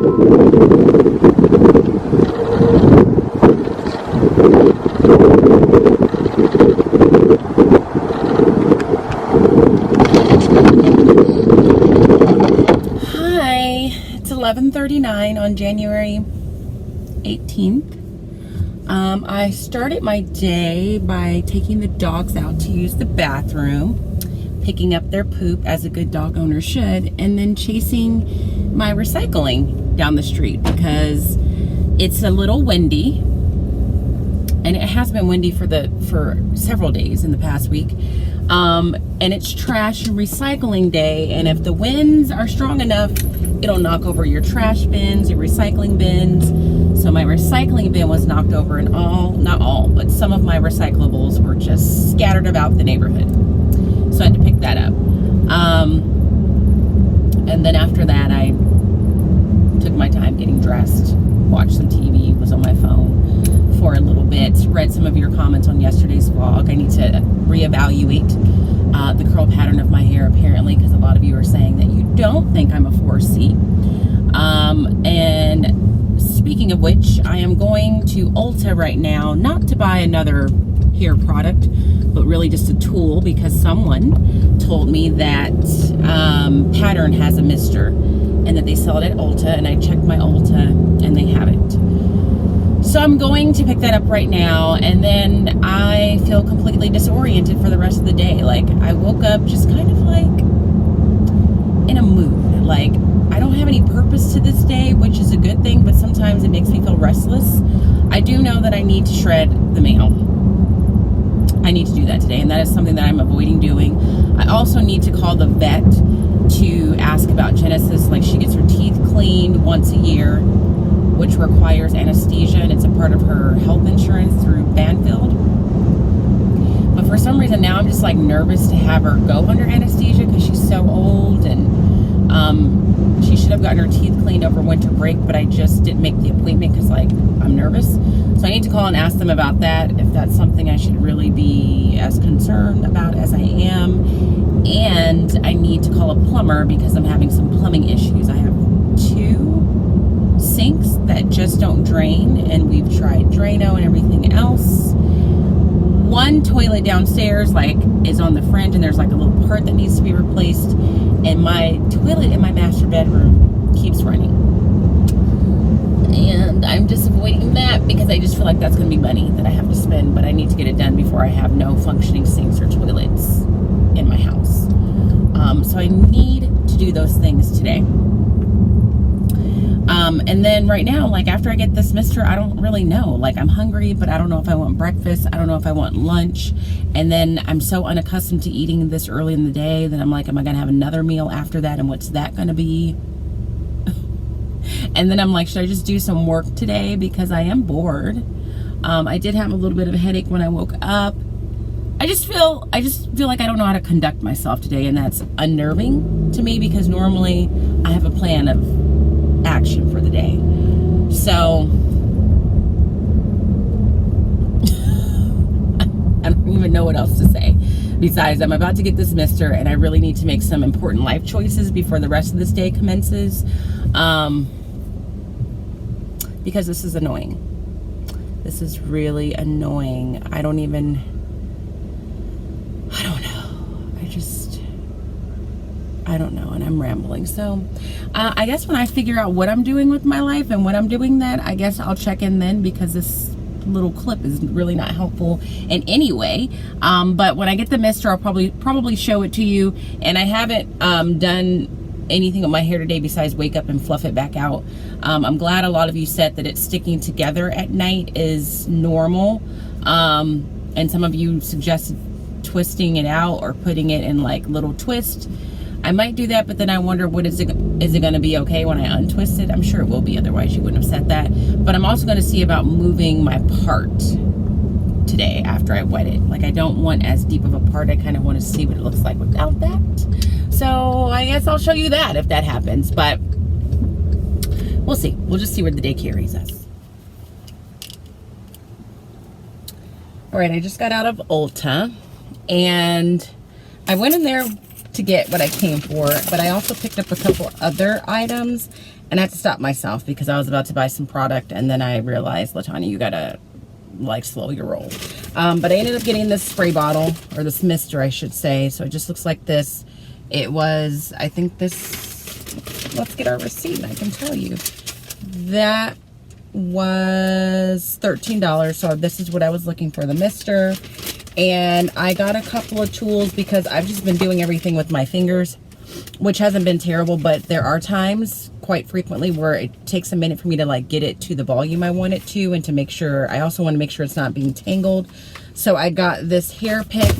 It's 11:39 on January 18th. I started my day by taking the dogs out to use the bathroom, picking up their poop as a good dog owner should, and then chasing my recycling down the street because it's a little windy, and it has been windy for several days in the past week. And it's trash and recycling day, and if the winds are strong enough, it'll knock over your trash bins, your recycling bins. So my recycling bin was knocked over, and not all, but some of my recyclables were just scattered about the neighborhood. So I had to pick that up. And then after that, I took my time getting dressed, watched some TV, was on my phone for a little bit, read some of your comments on yesterday's vlog. I need to reevaluate the curl pattern of my hair, apparently, because a lot of you are saying that you don't think I'm a 4C. And speaking of which, I am going to Ulta right now, not to buy another hair product, but really just a tool, because someone told me that pattern has a mister and that they sell it at Ulta, and I checked my Ulta and they have it. So I'm going to pick that up right now, and then I feel completely disoriented for the rest of the day. Like, I woke up just kind of like in a mood. Like, I don't have any purpose to this day, which is a good thing, but sometimes it makes me feel restless. I do know that I need to shred the mail. I need to do that today, and that is something that I'm avoiding doing. I also need to call the vet to ask about Genesis. Like, she gets her teeth cleaned once a year, which requires anesthesia, and it's a part of her health insurance through Banfield. But for some reason now I'm just like nervous to have her go under anesthesia because she's so old, and she should have gotten her teeth cleaned over winter break, but I just didn't make the appointment because, like, I'm nervous. So I need to call and ask them about that, if that's something I should really be as concerned about as I am. And I need to call a plumber because I'm having some plumbing issues. I have 2 sinks that just don't drain, and we've tried Drano and everything else. One toilet downstairs is on the fringe, and there's like a little part that needs to be replaced, and my toilet in my master bedroom keeps running, and I'm just avoiding that because I just feel like that's going to be money that I have to spend, but I need to get it done before I have no functioning sinks or toilets in my house. So I need to do those things today. And then right now, like, after I get this mister, I don't really know. Like, I'm hungry, but I don't know if I want breakfast. I don't know if I want lunch. And then I'm so unaccustomed to eating this early in the day that I'm like, am I going to have another meal after that? And what's that going to be? And then I'm like, should I just do some work today? Because I am bored. I did have a little bit of a headache when I woke up. I just feel like I don't know how to conduct myself today, and that's unnerving to me because normally I have a plan of action for the day. So I don't even know what else to say besides I'm about to get this mister, and I really need to make some important life choices before the rest of this day commences, because this is annoying. This is really annoying. I don't know. I don't know, and I'm rambling. So I guess when I figure out what I'm doing with my life and when I'm doing that, I guess I'll check in then, because this little clip is really not helpful in any way. But when I get the mister, I'll probably show it to you. And I haven't done anything with my hair today besides wake up and fluff it back out. I'm glad a lot of you said that it's sticking together at night is normal. And some of you suggested twisting it out or putting it in like little twists. I might do that, but then I wonder, is it going to be okay when I untwist it? I'm sure it will be, otherwise you wouldn't have said that. But I'm also going to see about moving my part today after I wet it. Like, I don't want as deep of a part. I kind of want to see what it looks like without that. So I guess I'll show you that if that happens, but we'll see. We'll just see where the day carries us. All right, I just got out of Ulta, and I went in there to get what I came for. But I also picked up a couple other items, and I had to stop myself because I was about to buy some product, and then I realized, Latawnya, you gotta like slow your roll. But I ended up getting this spray bottle, or this mister I should say. So it just looks like this. It was, I think this, let's get our receipt and I can tell you. That was $13. So this is what I was looking for, the mister. And I got a couple of tools because I've just been doing everything with my fingers, which hasn't been terrible, but there are times quite frequently where it takes a minute for me to like get it to the volume I want it to, and to make sure, I also want to make sure it's not being tangled. So I got this hair pick,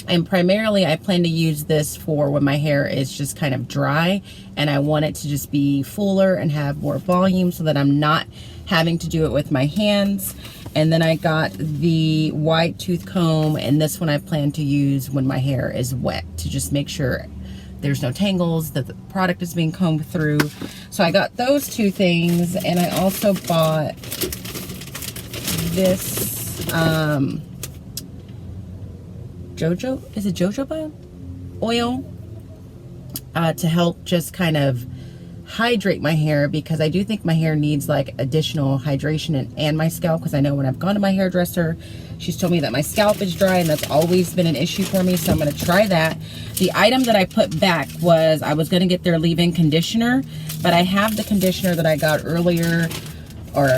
and primarily I plan to use this for when my hair is just kind of dry and I want it to just be fuller and have more volume so that I'm not having to do it with my hands. And then I got the wide tooth comb, and this one I plan to use when my hair is wet to just make sure there's no tangles, that the product is being combed through. So I got those two things, and I also bought this Jojoba Oil to help just kind of hydrate my hair, because I do think my hair needs like additional hydration, and my scalp, because I know when I've gone to my hairdresser, she's told me that my scalp is dry, and that's always been an issue for me. So I'm going to try that. The item that I put back was, I was going to get their leave-in conditioner, but I have the conditioner that I got earlier, or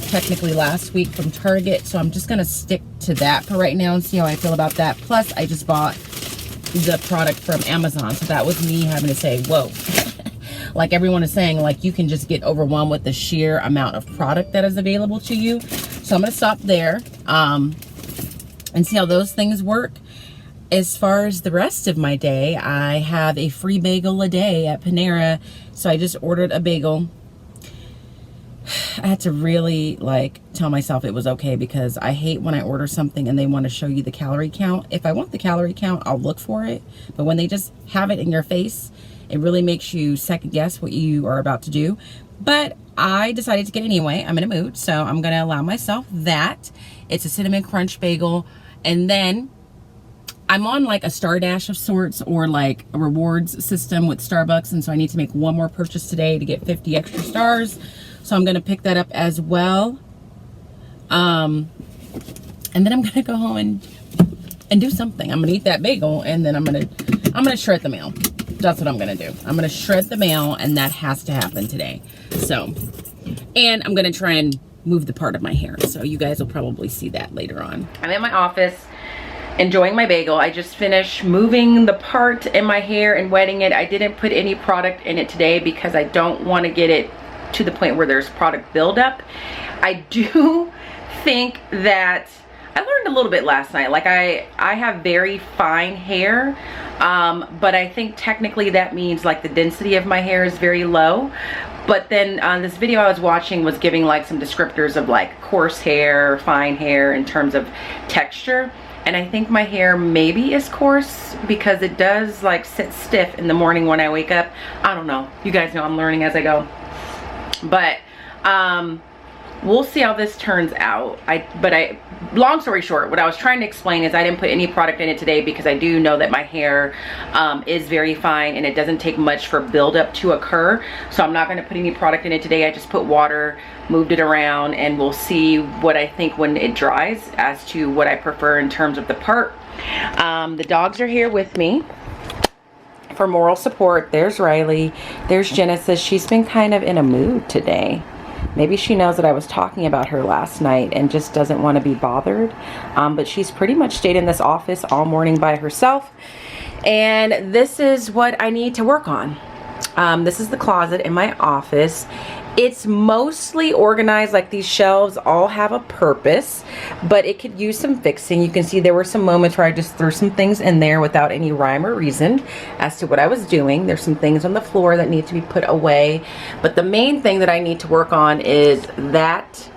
technically last week, from Target. So I'm just going to stick to that for right now and see how I feel about that. Plus I just bought the product from Amazon, so that was me having to say, whoa. Like everyone is saying, like you can just get overwhelmed with the sheer amount of product that is available to you. So I'm going to stop there and see how those things work. As far as the rest of my day, I have a free bagel a day at Panera. So I just ordered a bagel. I had to really like tell myself it was okay, because I hate when I order something and they want to show you the calorie count. If I want the calorie count, I'll look for it. But when they just have it in your face, it really makes you second guess what you are about to do. But I decided to get it anyway. I'm in a mood, so I'm going to allow myself that. It's a cinnamon crunch bagel. And then I'm on like a Star Dash of sorts, or like a rewards system with Starbucks. And so I need to make one more purchase today to get 50 extra stars. So I'm going to pick that up as well. And then I'm going to go home and do something. I'm going to eat that bagel, and then I'm going to shred the mail. That's what I'm going to do. I'm going to shred the mail, and that has to happen today. So, and I'm going to try and move the part of my hair. So you guys will probably see that later on. I'm in my office enjoying my bagel. I just finished moving the part in my hair and wetting it. I didn't put any product in it today because I don't want to get it to the point where there's product buildup. I do think that I learned a little bit last night. Like I have very fine hair, but I think technically that means like the density of my hair is very low. But then this video I was watching was giving like some descriptors of like coarse hair, fine hair in terms of texture. And I think my hair maybe is coarse because it does like sit stiff in the morning when I wake up. I don't know. You guys know I'm learning as I go. But we'll see how this turns out. Long story short, what I was trying to explain is I didn't put any product in it today because I do know that my hair is very fine and it doesn't take much for buildup to occur. So I'm not going to put any product in it today. I just put water, moved it around, and we'll see what I think when it dries as to what I prefer in terms of the part. The dogs are here with me for moral support. There's Riley. There's Genesis. She's been kind of in a mood today. Maybe she knows that I was talking about her last night and just doesn't want to be bothered. But she's pretty much stayed in this office all morning by herself. And this is what I need to work on. This is the closet in my office. It's mostly organized, like these shelves all have a purpose, but it could use some fixing. You can see there were some moments where I just threw some things in there without any rhyme or reason as to what I was doing. There's some things on the floor that need to be put away, but the main thing that I need to work on is that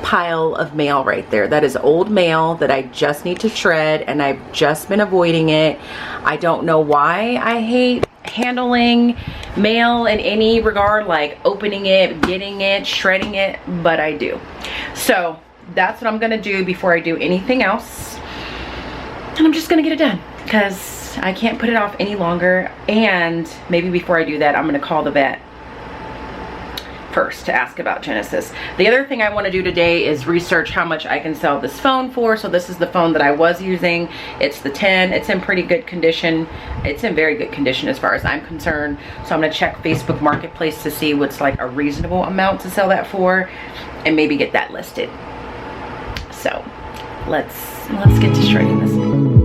pile of mail right there. That is old mail that I just need to shred, and I've just been avoiding it. I don't know why I hate handling mail in any regard, like opening it, getting it, shredding it, but I do. So that's what I'm gonna do before I do anything else. And I'm just gonna get it done because I can't put it off any longer. And maybe before I do that, I'm gonna call the vet first to ask about Genesis. The other thing I want to do today is research how much I can sell this phone for. So this is the phone that I was using. It's the 10. It's in pretty good condition. It's in very good condition as far as I'm concerned. So I'm going to check Facebook Marketplace to see what's like a reasonable amount to sell that for and maybe get that listed. So let's get to shredding this thing.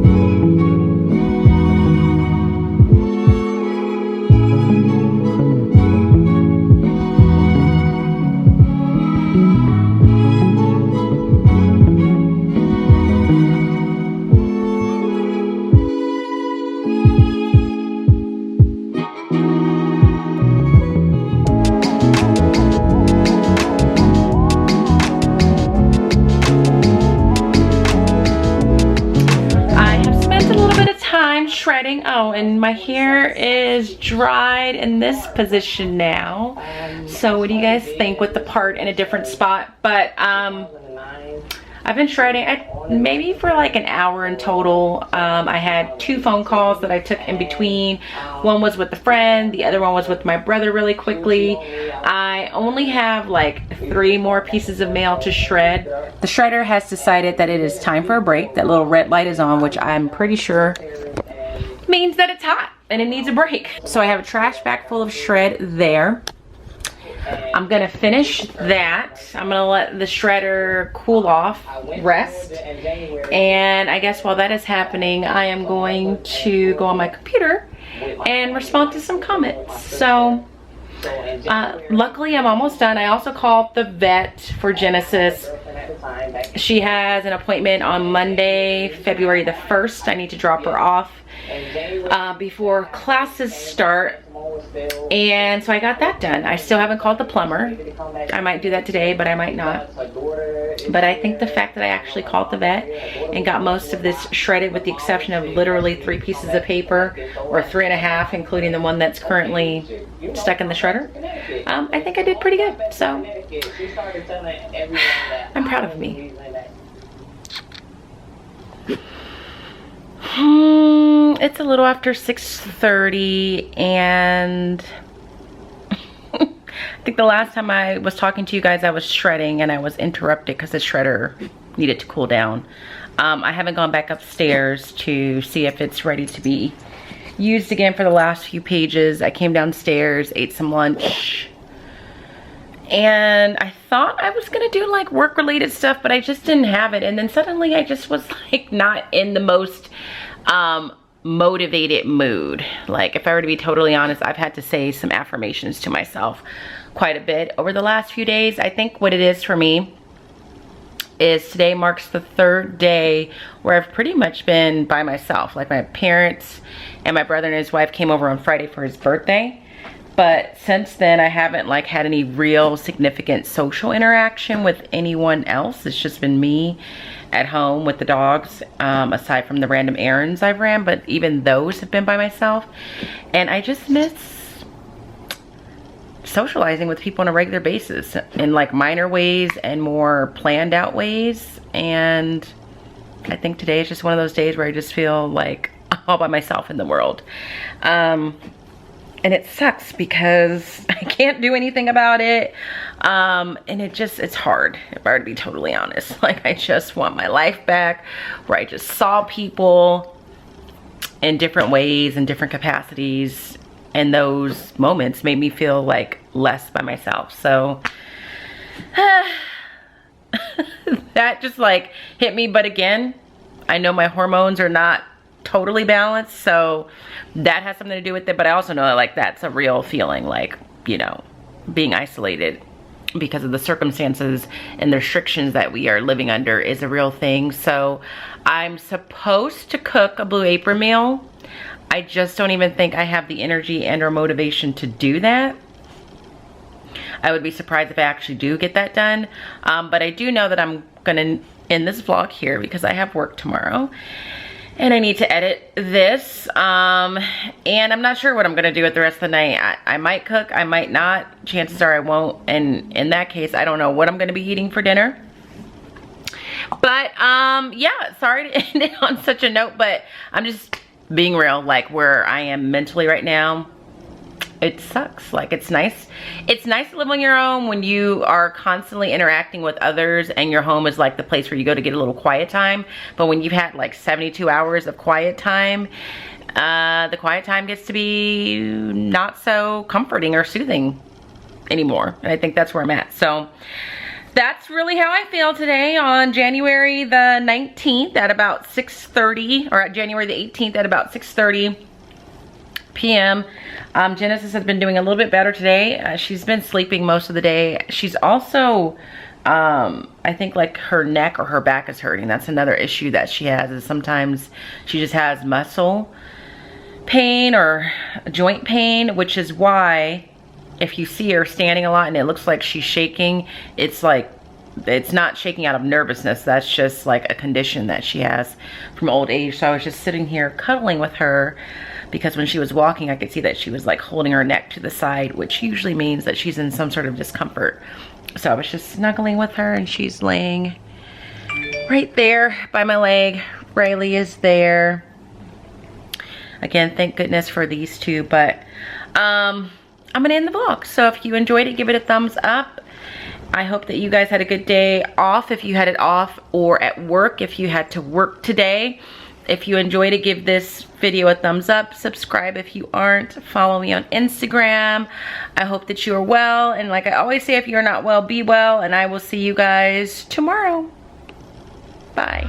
Shredding. Oh, and my hair is dried in this position now. So what do you guys think with the part in a different spot? But I've been shredding maybe for like an hour in total. I had 2 phone calls that I took in between. One was with a friend, the other one was with my brother really quickly. I only have like 3 more pieces of mail to shred. The shredder has decided that it is time for a break. That little red light is on, which I'm pretty sure means that it's hot and it needs a break. So I have a trash bag full of shred there. I'm gonna finish that. I'm gonna let the shredder cool off, rest, and I guess while that is happening, I am going to go on my computer and respond to some comments. So luckily I'm almost done. I also called the vet for Genesis. She has an appointment on Monday, February the 1st. I need to drop her off before classes start, and so I got that done. I still haven't called the plumber. I might do that today, but I might not. But I think the fact that I actually called the vet and got most of this shredded, with the exception of literally 3 pieces of paper, or 3.5, including the one that's currently stuck in the shredder, I think I did pretty good. So I'm proud of me. It's a little after 6:30, and I think the last time I was talking to you guys I was shredding and I was interrupted because the shredder needed to cool down. I haven't gone back upstairs to see if it's ready to be used again for the last few pages. I came downstairs, ate some lunch, and I thought I was gonna do like work related stuff, but I just didn't have it. And then suddenly I just was like not in the most motivated mood. Like, if I were to be totally honest, I've had to say some affirmations to myself quite a bit over the last few days. I think what it is for me is today marks the 3rd day where I've pretty much been by myself. Like, my parents and my brother and his wife came over on Friday for his birthday. But since then, I haven't like had any real significant social interaction with anyone else. It's just been me at home with the dogs, aside from the random errands I've ran, but even those have been by myself. And I just miss socializing with people on a regular basis in like minor ways and more planned out ways. And I think today is just one of those days where I just feel like all by myself in the world. And it sucks because I can't do anything about it. And it's hard, if I were to be totally honest. Like, I just want my life back, where I just saw people in different ways and different capacities. And those moments made me feel like less by myself. So that just like hit me. But again, I know my hormones are not totally balanced, so that has something to do with it. But I also know that like that's a real feeling, like, you know, being isolated because of the circumstances and the restrictions that we are living under is a real thing. So I'm supposed to cook a Blue Apron meal. I just don't even think I have the energy and or motivation to do that. I would be surprised if I actually do get that done. But I do know that I'm gonna end this vlog here because I have work tomorrow. And I need to edit this, and I'm not sure what I'm gonna do with the rest of the night. I might cook, I might not. Chances are I won't, and in that case, I don't know what I'm gonna be eating for dinner. But yeah, sorry to end it on such a note, but I'm just being real, like where I am mentally right now. It sucks. Like it's nice to live on your own when you are constantly interacting with others and your home is like the place where you go to get a little quiet time. But when you've had like 72 hours of quiet time, the quiet time gets to be not so comforting or soothing anymore. And I think that's where I'm at. So that's really how I feel today on January the 19th at about 6:30, or at January the 18th at about 6:30 p.m. Genesis has been doing a little bit better today. She's been sleeping most of the day. She's also, I think like her neck or her back is hurting. That's another issue that she has, is sometimes she just has muscle pain or joint pain, which is why if you see her standing a lot and it looks like she's shaking, it's like, it's not shaking out of nervousness. That's just like a condition that she has from old age. So I was just sitting here cuddling with her because when she was walking, I could see that she was like holding her neck to the side, which usually means that she's in some sort of discomfort. So I was just snuggling with her and she's laying right there by my leg. Riley is there. Again, thank goodness for these two, but I'm gonna end the vlog. So if you enjoyed it, give it a thumbs up. I hope that you guys had a good day off if you had it off, or at work if you had to work today. If you enjoyed it, give this video a thumbs up. Subscribe if you aren't. Follow me on Instagram. I hope that you are well. And like I always say, if you're not well, be well. And I will see you guys tomorrow. Bye.